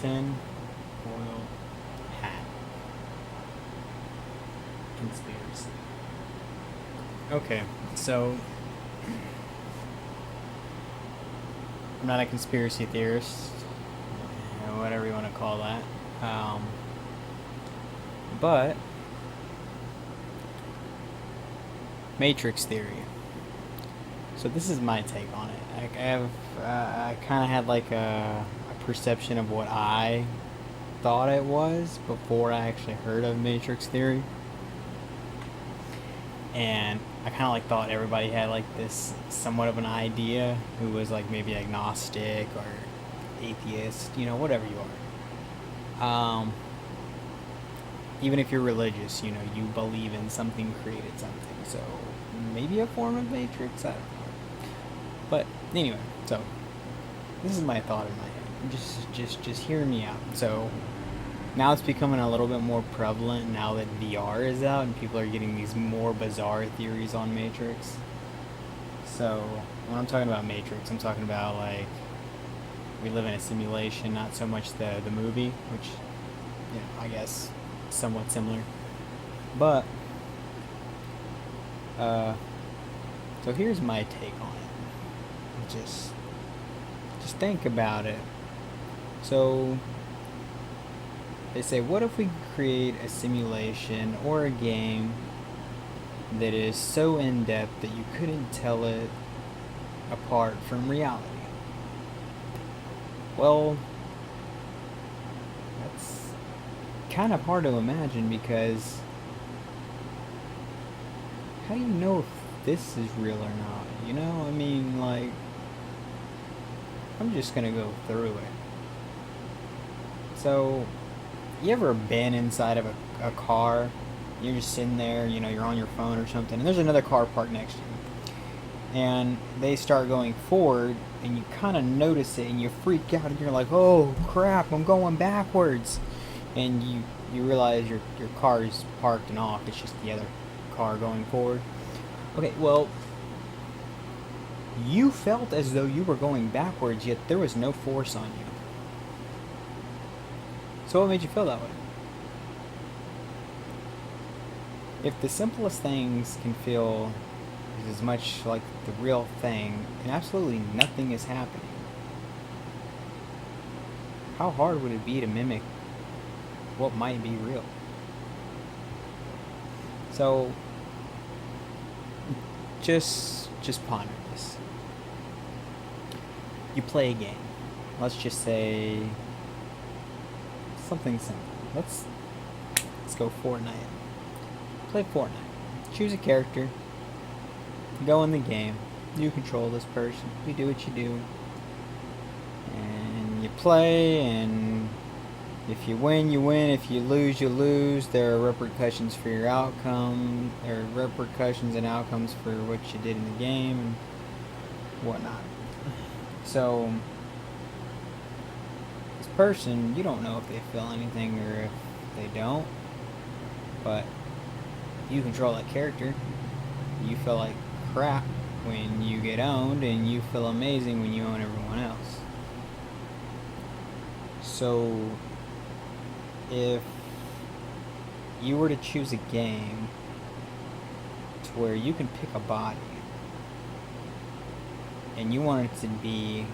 tin foil hat conspiracy. Okay, so I'm not a conspiracy theorist, whatever you want to call that. But Matrix theory. So this is my take on it. I kind of had like a perception of what I thought it was before I actually heard of Matrix theory, and I kind of like thought everybody had like this somewhat of an idea who was like maybe agnostic or atheist, whatever you are. Even if you're religious, you believe in something created something. So maybe a form of Matrix. I don't know. But anyway, so this is my thought in my head. Just hear me out. So now it's becoming a little bit more prevalent now that VR is out and people are getting these more bizarre theories on Matrix. So when I'm talking about Matrix, I'm talking about like we live in a simulation, not so much the movie, which I guess somewhat similar. But so here's my take on it. Just think about it. So they say, what if we create a simulation or a game that is so in-depth that you couldn't tell it apart from reality? Well, that's kind of hard to imagine, because how do you know if this is real or not? I mean, like, I'm just gonna go through it. So, you ever been inside of a car? You're just sitting there, you're on your phone or something, and there's another car parked next to you. And they start going forward, and you kind of notice it, and you freak out, and you're like, oh crap, I'm going backwards. And you realize your car is parked and off, it's just the other car going forward. Okay, well, you felt as though you were going backwards, yet there was no force on you. So what made you feel that way? If the simplest things can feel as much like the real thing, and absolutely nothing is happening, how hard would it be to mimic what might be real? So just ponder this. You play a game. Let's just say something simple. Let's go Fortnite. Play Fortnite. Choose a character. Go in the game. You control this person. You do what you do. And you play, and if you win, you win. If you lose, you lose. There are repercussions for your outcome. There are repercussions and outcomes for what you did in the game and whatnot. So this person, you don't know if they feel anything or if they don't, but you control that character. You feel like crap when you get owned, and you feel amazing when you own everyone else. So if you were to choose a game to where you can pick a body and you want it to be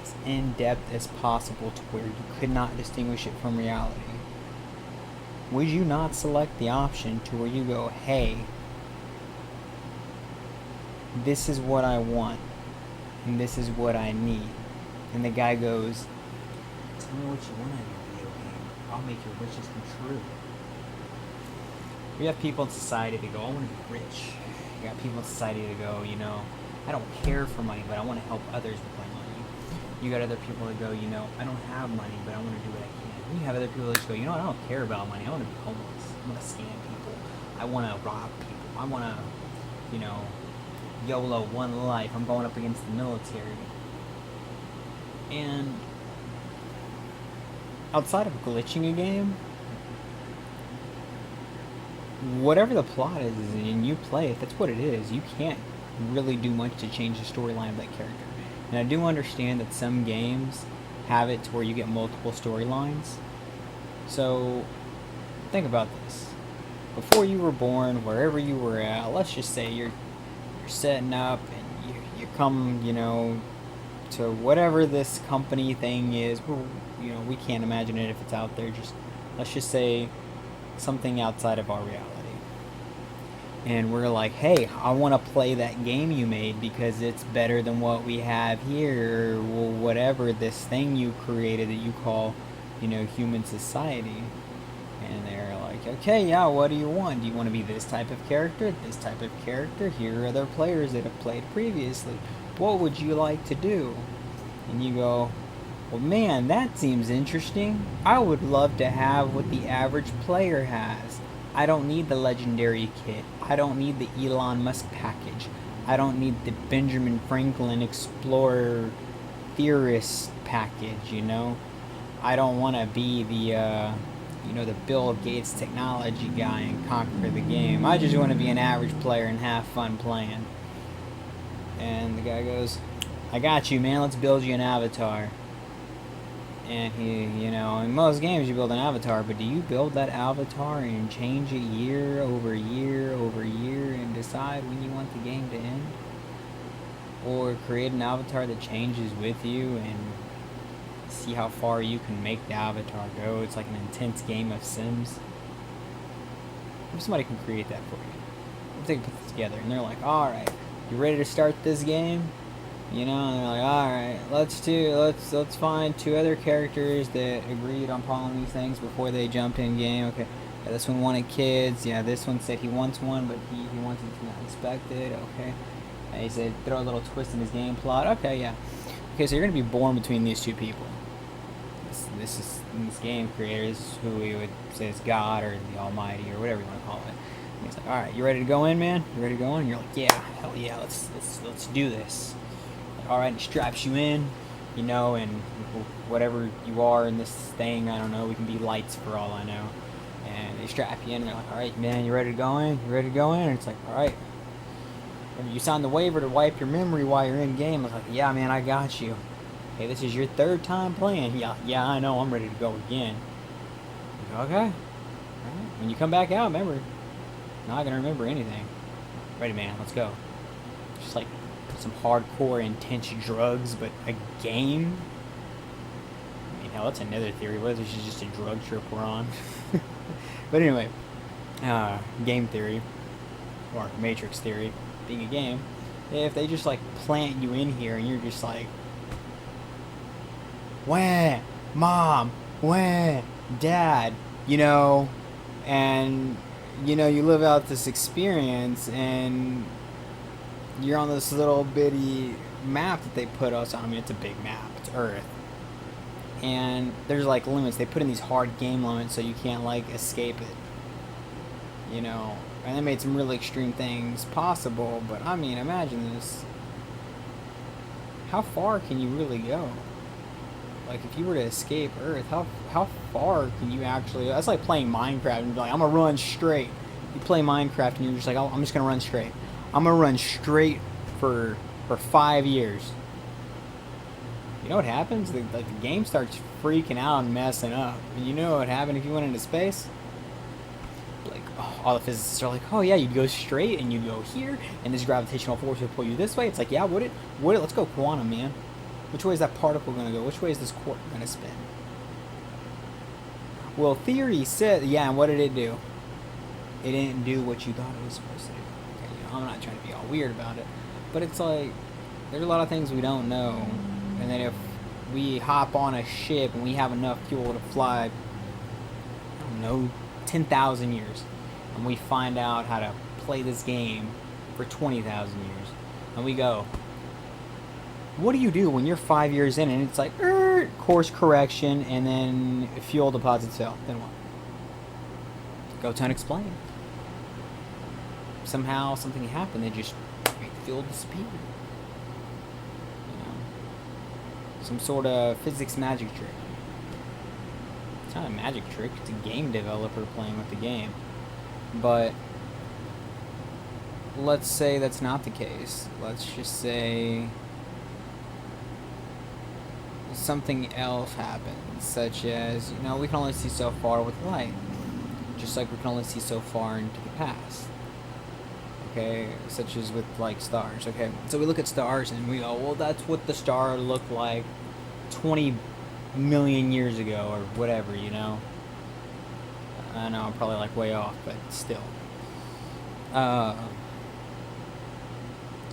as in-depth as possible to where you could not distinguish it from reality, would you not select the option to where you go, hey, this is what I want and this is what I need, and the guy goes, tell me what you want in your video game, I'll make your wishes come true. We have people in society that go, I want to be rich. You got people in society that go, I don't care for money, but I want to help others with my money. You got other people that go, I don't have money, but I want to do what I can. And you have other people that just go, I don't care about money. I want to be homeless. I want to scam people. I want to rob people. I want to, YOLO, one life. I'm going up against the military. And outside of glitching a game, whatever the plot is and you play it, that's what it is. You can't really do much to change the storyline of that character. And I do understand that some games have it to where you get multiple storylines. So think about this. Before you were born, wherever you were at, let's just say you're setting up and you come, you know, to whatever this company thing is. You know, we can't imagine it if it's out there. Just let's just say something outside of our reality. And we're like, hey, I want to play that game you made because it's better than what we have here, or whatever this thing you created that you call, you know, human society. And they're like, okay, yeah, what do you want? Do you want to be this type of character, this type of character? Here are other players that have played previously. What would you like to do? And you go, well, man, that seems interesting. I would love to have what the average player has. I don't need the legendary kit. I don't need the Elon Musk package. I don't need the Benjamin Franklin Explorer Theorist package, you know? I don't want to be the, you know, the Bill Gates technology guy and conquer the game. I just want to be an average player and have fun playing. And the guy goes, I got you, man. Let's build you an avatar. And he, you know, in most games you build an avatar, but do you build that avatar and change it year over year over year and decide when you want the game to end? Or create an avatar that changes with you and see how far you can make the avatar go? It's like an intense game of Sims. If somebody can create that for you, if they can put this together and they're like, alright, you ready to start this game? You know, and they're like, alright, let's find 2 other characters that agreed on following these things before they jumped in game. Okay, yeah, this one wanted kids. Yeah, this one said he wants one, but he wants it to not expected. Okay, and he said throw a little twist in his game plot. Okay, yeah. Okay, so you're gonna be born between these 2 people. This game creator, this is who we would say is God or the Almighty or whatever you want to call it. And he's like, all right, you ready to go in, man? You ready to go in? And you're like, yeah, hell yeah, let's do this. Alright, he straps you in, you know, and whatever you are in this thing, I don't know, we can be lights for all I know. And they strap you in, and they're like, alright, man, you ready to go in? You ready to go in? And it's like, alright. You signed the waiver to wipe your memory while you're in game. It's like, yeah, man, I got you. Hey, this is your 3rd time playing. Yeah, I know, I'm ready to go again. You go, okay. Alright. When you come back out, remember, not gonna remember anything. Ready, man, let's go. Just like some hardcore intense drugs, but a game. I mean, hell, that's another theory. What if this is just a drug trip we're on? But anyway, game theory or Matrix theory, being a game, if they just like plant you in here and you're just like, wah, mom, wah, dad, you know, and you know, you live out this experience and you're on this little bitty map that they put us on. I mean, it's a big map. It's Earth. And there's like limits. They put in these hard game limits so you can't like escape it. You know, and they made some really extreme things possible. But I mean, imagine this. How far can you really go? Like, if you were to escape Earth, how far can you actually... That's like playing Minecraft and be like, I'm gonna run straight. You play Minecraft and you're just like, oh, I'm just gonna run straight. I'm gonna run straight for 5 years. You know what happens? The game starts freaking out and messing up. And you know what would happen if you went into space? Like, oh, all the physicists are like, oh yeah, you'd go straight and you'd go here, and this gravitational force would pull you this way. It's like, yeah, would it? Let's go quantum, man. Which way is that particle gonna go? Which way is this quark gonna spin? Well, theory said, yeah, and what did it do? It didn't do what you thought it was supposed to do. Okay, you know, I'm not trying to be all weird about it, but it's like, there's a lot of things we don't know, and then if we hop on a ship and we have enough fuel to fly, I don't know, 10,000 years, and we find out how to play this game for 20,000 years, and we go, what do you do when you're 5 years in and it's like, course correction, and then fuel deposits fail? Then what? Go to unexplained. Somehow something happened that just made the fuel disappear. You know, some sort of physics magic trick. It's not a magic trick. It's a game developer playing with the game. But let's say that's not the case. Let's just say something else happens, such as, you know, we can only see so far with light, just like we can only see so far into the past. Okay, such as with like stars. Okay, so we look at stars and we go, well, that's what the star looked like 20 million years ago or whatever, you know. I know I'm probably like way off, but still. You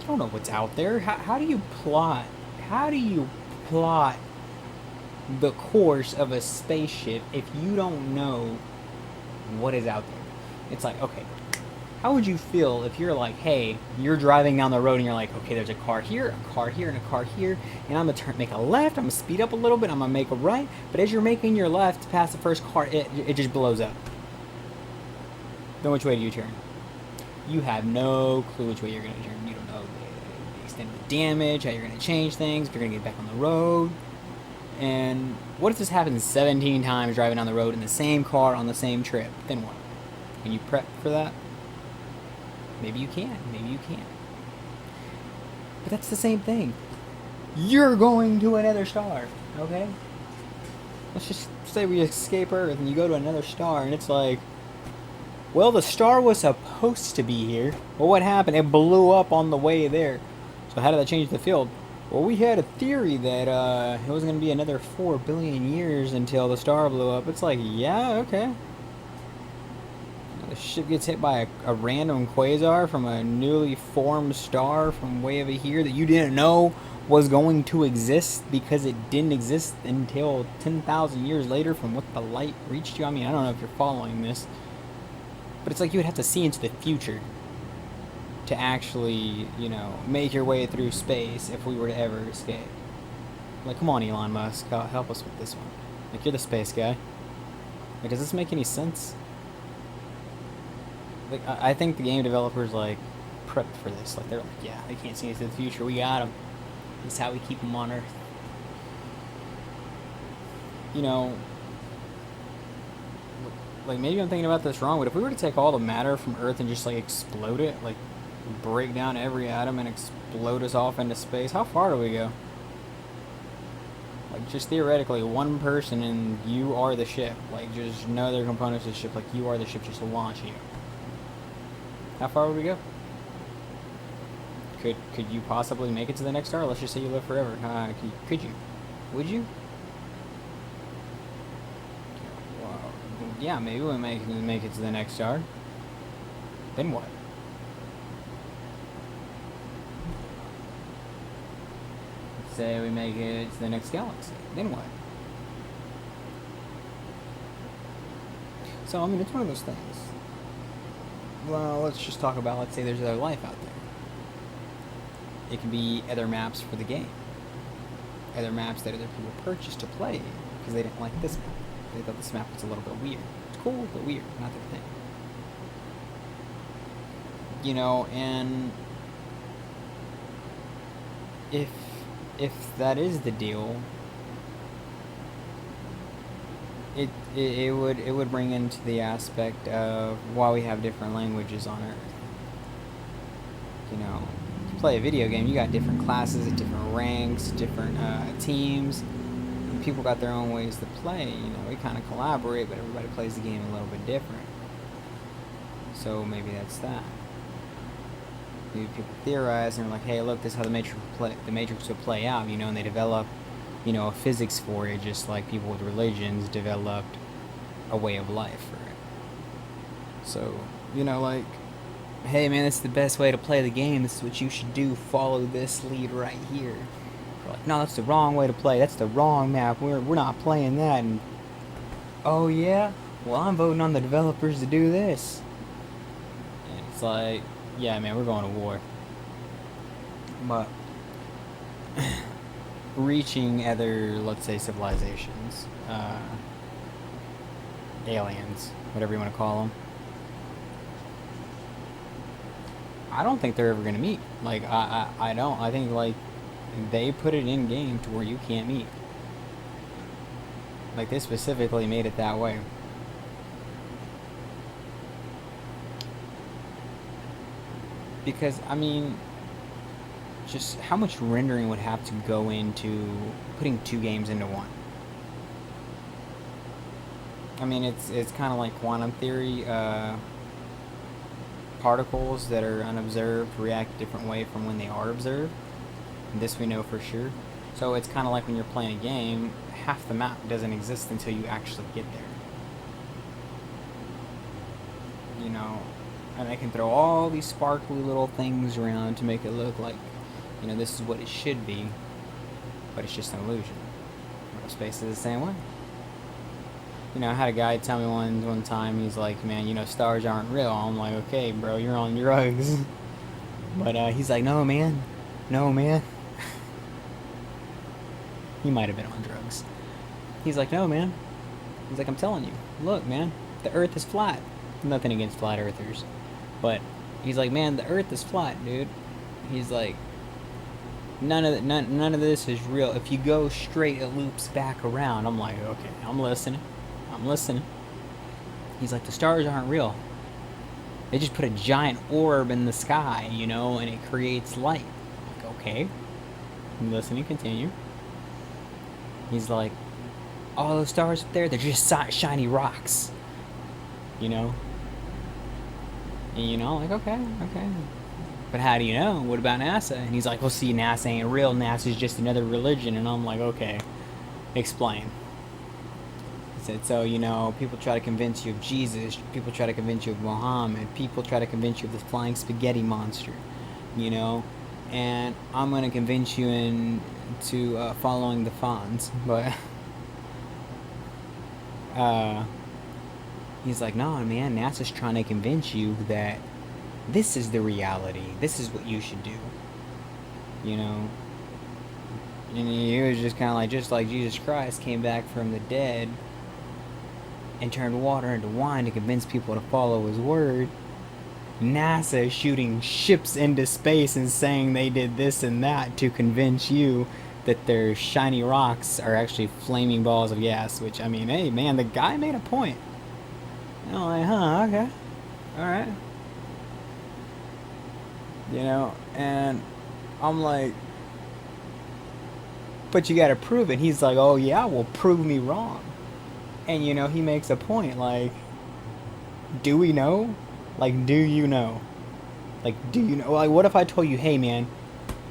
don't know what's out there. How do you plot? How do you plot the course of a spaceship if you don't know what is out there? It's like, okay, how would you feel if you're like, hey, you're driving down the road and you're like, okay, there's a car here, and a car here, and I'm gonna make a left, I'm gonna speed up a little bit, I'm gonna make a right, but as you're making your left to pass the first car, it just blows up. Then which way do you turn? You have no clue which way you're gonna turn. You don't know the extent of the damage, how you're gonna change things, if you're gonna get back on the road. And what if this happens 17 times driving down the road in the same car on the same trip? Then what? Can you prep for that? Maybe you can, maybe you can't. But that's the same thing. You're going to another star, okay? Let's just say we escape Earth and you go to another star and it's like, well, the star was supposed to be here. Well, what happened? It blew up on the way there. So how did that change the field? Well, we had a theory that it was going to be another 4 billion years until the star blew up. It's like, yeah, okay. The ship gets hit by a random quasar from a newly formed star from way over here that you didn't know was going to exist because it didn't exist until 10,000 years later from what the light reached you. I mean, I don't know if you're following this, but it's like you would have to see into the future to actually, you know, make your way through space if we were to ever escape. Like, come on, Elon Musk, help us with this one. Like, you're the space guy. Like, does this make any sense? Like, I think the game developers, like, prepped for this. Like, they're like, yeah, they can't see into the future. We got them. This is how we keep them on Earth. You know, like, maybe I'm thinking about this wrong, but if we were to take all the matter from Earth and just, like, explode it, like, break down every atom and explode us off into space, how far do we go? Like, just theoretically, one person and you are the ship. Like, just no other components of the ship. Like, you are the ship just launching you. How far would we go? Could you possibly make it to the next star? Let's just say you live forever. Could you? Would you? Well, yeah, maybe we'll make it to the next star. Then what? Let's say we make it to the next galaxy. Then what? So, I mean, it's one of those things. Well, let's just talk about, let's say there's other life out there. It can be other maps for the game. Other maps that other people purchased to play because they didn't like this map. They thought this map was a little bit weird. It's cool, but weird, not their thing. You know, and if that is the deal, it would bring into the aspect of why we have different languages on Earth. You know, you play a video game, you got different classes, different ranks, different teams. And people got their own ways to play. You know, we kind of collaborate, but everybody plays the game a little bit different. So maybe that's that. Maybe people theorize and are like, hey, look, this is how the Matrix would play out. You know, and they develop, you know, a physics for it, just like people with religions developed a way of life for it. So, you know, like, hey man, this is the best way to play the game, this is what you should do, follow this lead right here. We're like, no, that's the wrong way to play, that's the wrong map, we're not playing that. And oh yeah, well, I'm voting on the developers to do this. And it's like, yeah man, we're going to war. But reaching other, let's say, civilizations, aliens, whatever you want to call them, I don't think they're ever going to meet. Like, I don't. I think, like, they put it in game to where you can't meet. Like, they specifically made it that way. Because, I mean, just how much rendering would have to go into putting two games into one. I mean, it's kind of like quantum theory. Particles that are unobserved react a different way from when they are observed. And this we know for sure. So it's kind of like when you're playing a game, half the map doesn't exist until you actually get there. You know, and I can throw all these sparkly little things around to make it look like, you know, this is what it should be, but it's just an illusion. Real space is the same way. You know, I had a guy tell me one time, he's like, man, you know, stars aren't real. I'm like, okay, bro, you're on drugs. But he's like, no, man. He might have been on drugs. He's like, no, man. He's like, I'm telling you. Look, man, the earth is flat. Nothing against flat earthers. But he's like, man, the earth is flat, dude. He's like, none of this is real. If you go straight, it loops back around. I'm like, okay, I'm listening. He's like, the stars aren't real. They just put a giant orb in the sky, you know, and it creates light. I'm like, okay. I'm listening, continue. He's like, all those stars up there, they're just shiny rocks. You know? And you know, like, okay. But how do you know? What about NASA? And he's like, well, see, NASA ain't real. NASA's just another religion. And I'm like, okay, explain. He said, so, you know, people try to convince you of Jesus. People try to convince you of Muhammad. People try to convince you of the flying spaghetti monster, you know? And I'm going to convince you into following the Fonz. But he's like, no, man, NASA's trying to convince you that this is the reality. This is what you should do. You know? And he was just kind of like, just like Jesus Christ came back from the dead and turned water into wine to convince people to follow his word. NASA is shooting ships into space and saying they did this and that to convince you that their shiny rocks are actually flaming balls of gas. Which, I mean, hey, man, the guy made a point. And I'm like, huh, okay. Alright. You know, and I'm like, but you gotta prove it. He's like, oh yeah, well, prove me wrong. And you know, he makes a point, like, do we know? Like, do you know? Like, do you know? Like, what if I told you, hey man,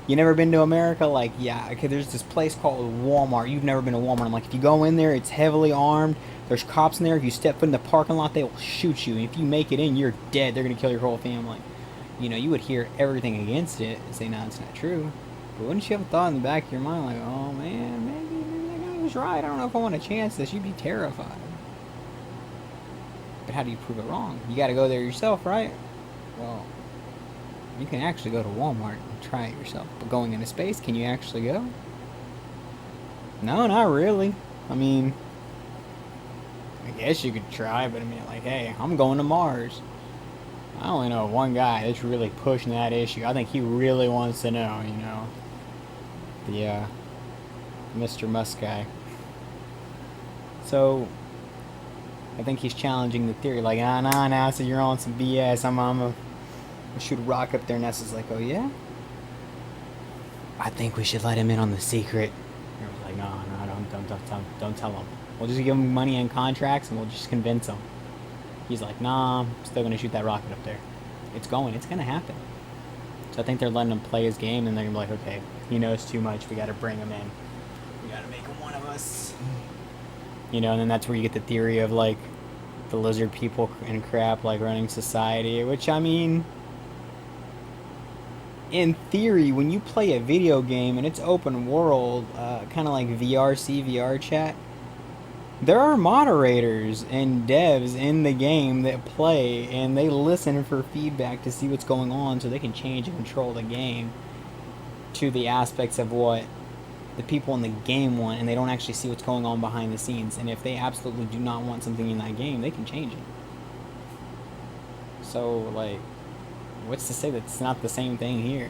you never been to America? Like, yeah, okay, there's this place called Walmart. You've never been to Walmart. I'm like, if you go in there, it's heavily armed. There's cops in there. If you step foot in the parking lot, they will shoot you. And if you make it in, you're dead. They're gonna kill your whole family. You know, you would hear everything against it and say, no, it's not true. But wouldn't you have a thought in the back of your mind, like, oh man, maybe that guy was right. I don't know if I want a chance this. You'd be terrified. But how do you prove it wrong? You gotta go there yourself, right? Well, you can actually go to Walmart and try it yourself. But going into space, can you actually go? No, not really. I mean, I guess you could try, but I mean, like, hey, I'm going to Mars. I only know one guy that's really pushing that issue. I think he really wants to know, you know. The, Mr. Musk guy. So, I think he's challenging the theory. Like, nah, NASA, you're on some BS. I'm gonna shoot a rock up there. And NASA's like, oh, yeah? I think we should let him in on the secret. And I was like, no, don't tell him. We'll just give him money and contracts, and we'll just convince him. He's like, nah, I'm still going to shoot that rocket up there. It's going to happen. So I think they're letting him play his game, and they're going to be like, okay, he knows too much, we got to bring him in. We got to make him one of us. You know, and then that's where you get the theory of, like, the lizard people and crap, like, running society, which, I mean, in theory, when you play a video game and it's open world, kind of like VRC, VR chat, there are moderators and devs in the game that play, and they listen for feedback to see what's going on so they can change and control the game to the aspects of what the people in the game want, and they don't actually see what's going on behind the scenes. And if they absolutely do not want something in that game, they can change it. So, like, what's to say that it's not the same thing here?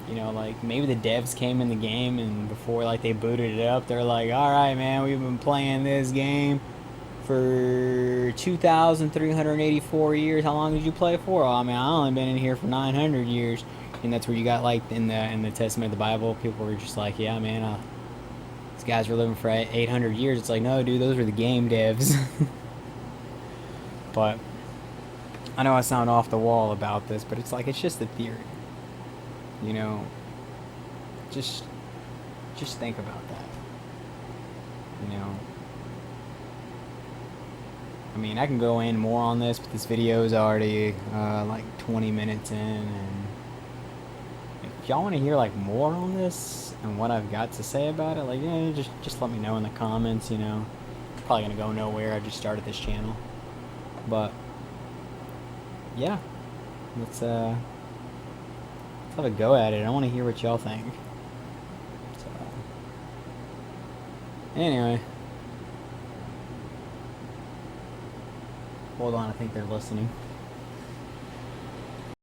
You know, like, maybe the devs came in the game and before, like, they booted it up, they're like, alright, man, we've been playing this game for 2,384 years. How long did you play for? Oh, I mean, I've only been in here for 900 years. And that's where you got like in the Testament of the Bible, people were just like, yeah, man, these guys were living for 800 years. It's like, no, dude, those were the game devs. But I know I sound off the wall about this, but it's like it's just a theory. You know, just think about that. You know, I mean, I can go in more on this, but this video is already like 20 minutes in, and if y'all want to hear like more on this and what I've got to say about it, like, yeah, just let me know in the comments. You know, it's probably gonna go nowhere. I just started this channel, but yeah, let's have a go at it. I want to hear what y'all think. So, anyway, hold on. I think they're listening.